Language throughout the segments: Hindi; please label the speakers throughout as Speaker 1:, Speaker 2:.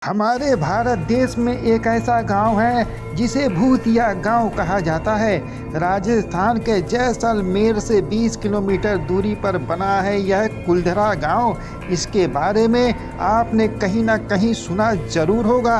Speaker 1: हमारे भारत देश में एक ऐसा गांव है जिसे भूतिया गांव कहा जाता है। राजस्थान के जैसलमेर से 20 किलोमीटर दूरी पर बना है यह कुलधरा गांव। इसके बारे में आपने कहीं ना कहीं सुना जरूर होगा।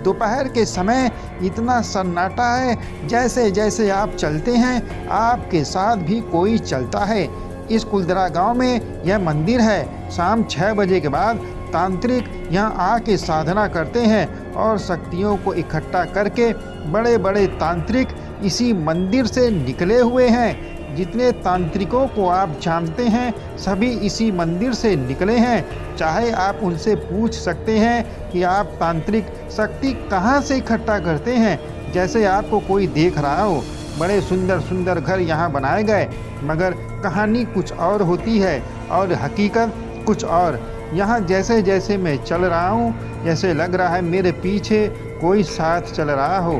Speaker 1: दोपहर के समय इतना सन्नाटा है, जैसे जैसे आप चलते हैं आपके साथ भी कोई चलता है। इस कुलधरा गांव में यह मंदिर है। शाम 6 बजे के बाद तांत्रिक यहाँ आके साधना करते हैं और शक्तियों को इकट्ठा करके बड़े बड़े तांत्रिक इसी मंदिर से निकले हुए हैं। जितने तांत्रिकों को आप जानते हैं सभी इसी मंदिर से निकले हैं। चाहे आप उनसे पूछ सकते हैं कि आप तांत्रिक शक्ति कहाँ से इकट्ठा करते हैं। जैसे आपको कोई देख रहा हो, बड़े सुंदर सुंदर घर यहाँ बनाए गए, मगर कहानी कुछ और होती है और हकीकत कुछ और। यहाँ जैसे जैसे मैं चल रहा हूँ जैसे लग रहा है मेरे पीछे कोई साथ चल रहा हो।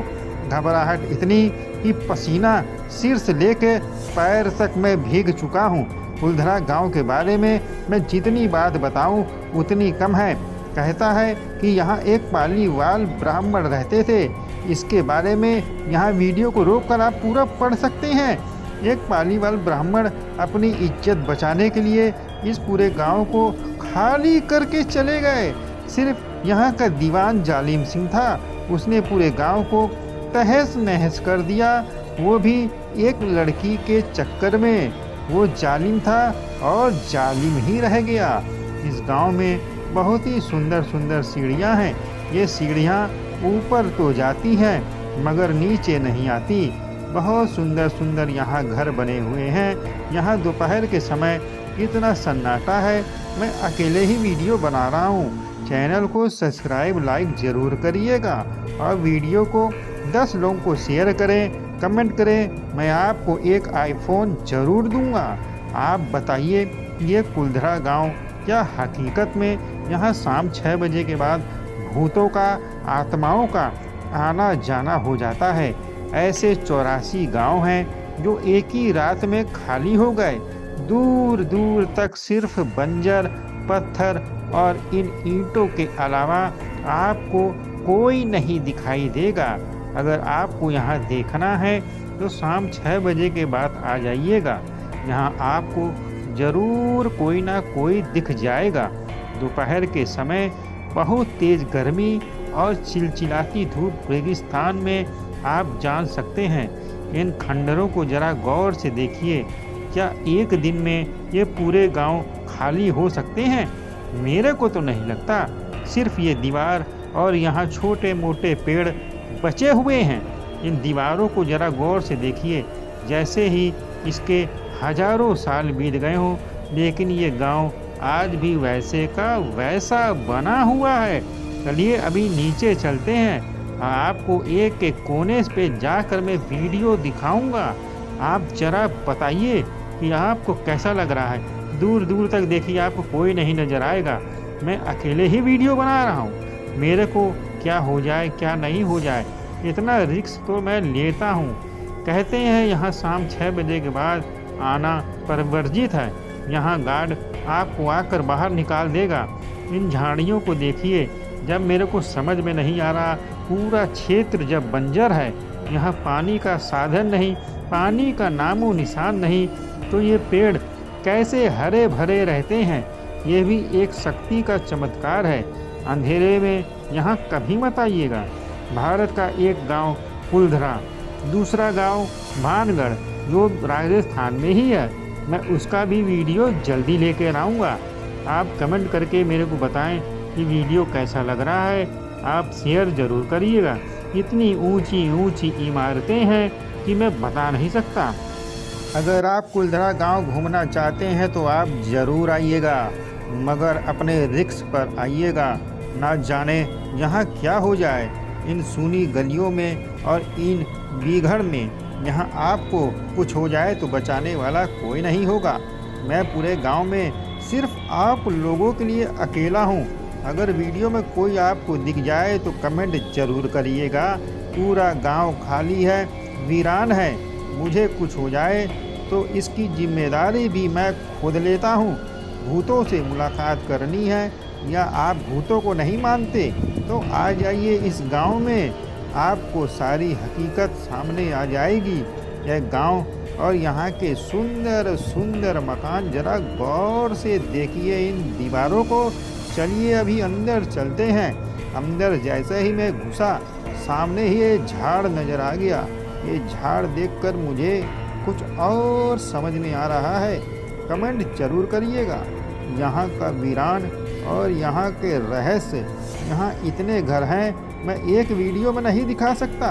Speaker 1: घबराहट इतनी कि पसीना सिर से लेकर पैर तक मैं भीग चुका हूँ। कुलधरा गांव के बारे में मैं जितनी बात बताऊँ उतनी कम है। कहता है कि यहाँ एक पालीवाल ब्राह्मण रहते थे। इसके बारे में यहाँ वीडियो को रोककर आप पूरा पढ़ सकते हैं। एक पालीवाल ब्राह्मण अपनी इज्जत बचाने के लिए इस पूरे गांव को खाली करके चले गए। सिर्फ यहाँ का दीवान जालिम सिंह था, उसने पूरे गांव को तहस नहस कर दिया, वो भी एक लड़की के चक्कर में। वो जालिम था और जालिम ही रह गया। इस गांव में बहुत ही सुंदर सुंदर सीढ़ियाँ हैं। ये सीढ़ियाँ ऊपर तो जाती हैं मगर नीचे नहीं आती। बहुत सुंदर सुंदर यहाँ घर बने हुए हैं। यहाँ दोपहर के समय इतना सन्नाटा है, मैं अकेले ही वीडियो बना रहा हूँ। चैनल को सब्सक्राइब लाइक ज़रूर करिएगा और वीडियो को 10 लोगों को शेयर करें, कमेंट करें। मैं आपको एक आईफोन ज़रूर दूंगा। आप बताइए ये कुलधरा गांव क्या हकीकत में यहाँ शाम 6 बजे के बाद भूतों का, आत्माओं का आना जाना हो जाता है। ऐसे 84 गांव हैं जो एक ही रात में खाली हो गए। दूर दूर तक सिर्फ बंजर पत्थर और इन ईंटों के अलावा आपको कोई नहीं दिखाई देगा। अगर आपको यहाँ देखना है तो शाम 6 बजे के बाद आ जाइएगा। यहाँ आपको ज़रूर कोई ना कोई दिख जाएगा। दोपहर के समय बहुत तेज़ गर्मी और चिलचिलाती धूप रेगिस्तान में आप जान सकते हैं। इन खंडरों को ज़रा गौर से देखिए। क्या एक दिन में ये पूरे गांव खाली हो सकते हैं? मेरे को तो नहीं लगता। सिर्फ ये दीवार और यहाँ छोटे मोटे पेड़ बचे हुए हैं। इन दीवारों को ज़रा गौर से देखिए, जैसे ही इसके हजारों साल बीत गए हों, लेकिन ये गांव आज भी वैसे का वैसा बना हुआ है। चलिए अभी नीचे चलते हैं। आपको एक एक कोने पे जाकर मैं वीडियो दिखाऊंगा। आप जरा बताइए कि आपको कैसा लग रहा है। दूर दूर तक देखिए, आपको कोई नहीं नज़र आएगा। मैं अकेले ही वीडियो बना रहा हूँ। मेरे को क्या हो जाए क्या नहीं हो जाए, इतना रिस्क तो मैं लेता हूँ। कहते हैं यहाँ शाम 6 बजे के बाद आना परवर्जित है। यहाँ गार्ड आपको आकर बाहर निकाल देगा। इन झाड़ियों को देखिए। जब मेरे को समझ में नहीं आ रहा, पूरा क्षेत्र जब बंजर है, यहाँ पानी का साधन नहीं, पानी का नामो निशान नहीं, तो ये पेड़ कैसे हरे भरे रहते हैं? ये भी एक शक्ति का चमत्कार है। अंधेरे में यहाँ कभी मत आइएगा। भारत का एक गांव कुलधरा, दूसरा गांव भानगढ़ जो राजस्थान में ही है। मैं उसका भी वीडियो जल्दी लेकर आऊँगा। आप कमेंट करके मेरे को बताएं कि वीडियो कैसा लग रहा है। आप शेयर ज़रूर करिएगा। इतनी ऊंची ऊंची इमारतें हैं कि मैं बता नहीं सकता। अगर आप कुलधरा गांव घूमना चाहते हैं तो आप ज़रूर आइएगा, मगर अपने रिस्क पर आइएगा। ना जाने यहाँ क्या हो जाए। इन सूनी गलियों में और इन बीघड़ में यहाँ आपको कुछ हो जाए तो बचाने वाला कोई नहीं होगा। मैं पूरे गांव में सिर्फ आप लोगों के लिए अकेला हूँ। अगर वीडियो में कोई आपको दिख जाए तो कमेंट ज़रूर करिएगा। पूरा गांव खाली है, वीरान है। मुझे कुछ हो जाए तो इसकी जिम्मेदारी भी मैं खुद लेता हूँ। भूतों से मुलाकात करनी है, या आप भूतों को नहीं मानते तो आ जाइए इस गांव में, आपको सारी हकीकत सामने आ जाएगी। यह गांव और यहाँ के सुंदर सुंदर मकान जरा गौर से देखिए इन दीवारों को। चलिए अभी अंदर चलते हैं। अंदर जैसे ही मैं घुसा सामने ही ये झाड़ नजर आ गया। ये झाड़ देखकर मुझे कुछ और समझ में आ रहा है। कमेंट जरूर करिएगा। यहाँ का वीरान और यहाँ के रहस्य, यहाँ इतने घर हैं मैं एक वीडियो में नहीं दिखा सकता।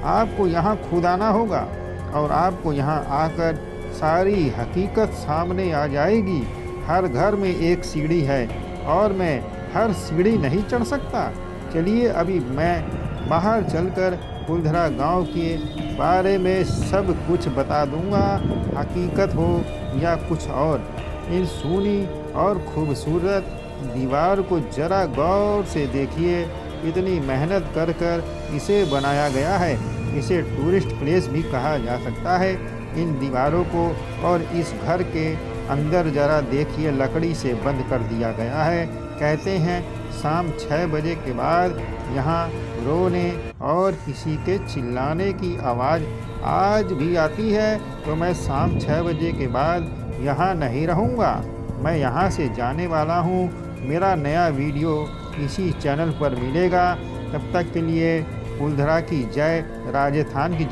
Speaker 1: आपको यहाँ खुद आना होगा और आपको यहाँ आकर सारी हकीकत सामने आ जाएगी। हर घर में एक सीढ़ी है और मैं हर सीढ़ी नहीं चढ़ सकता। चलिए अभी मैं बाहर चलकर कुलधरा गांव के बारे में सब कुछ बता दूंगा, हकीकत हो या कुछ और। इन सूनी और खूबसूरत दीवार को जरा गौर से देखिए। इतनी मेहनत कर कर इसे बनाया गया है। इसे टूरिस्ट प्लेस भी कहा जा सकता है। इन दीवारों को और इस घर के अंदर जरा देखिए, लकड़ी से बंद कर दिया गया है। कहते हैं शाम 6 बजे के बाद यहाँ रोने और किसी के चिल्लाने की आवाज़ आज भी आती है। तो मैं शाम 6 बजे के बाद यहाँ नहीं रहूँगा। मैं यहाँ से जाने वाला हूँ। मेरा नया वीडियो इसी चैनल पर मिलेगा। तब तक के लिए कुलधरा की जय, राजस्थान की जय।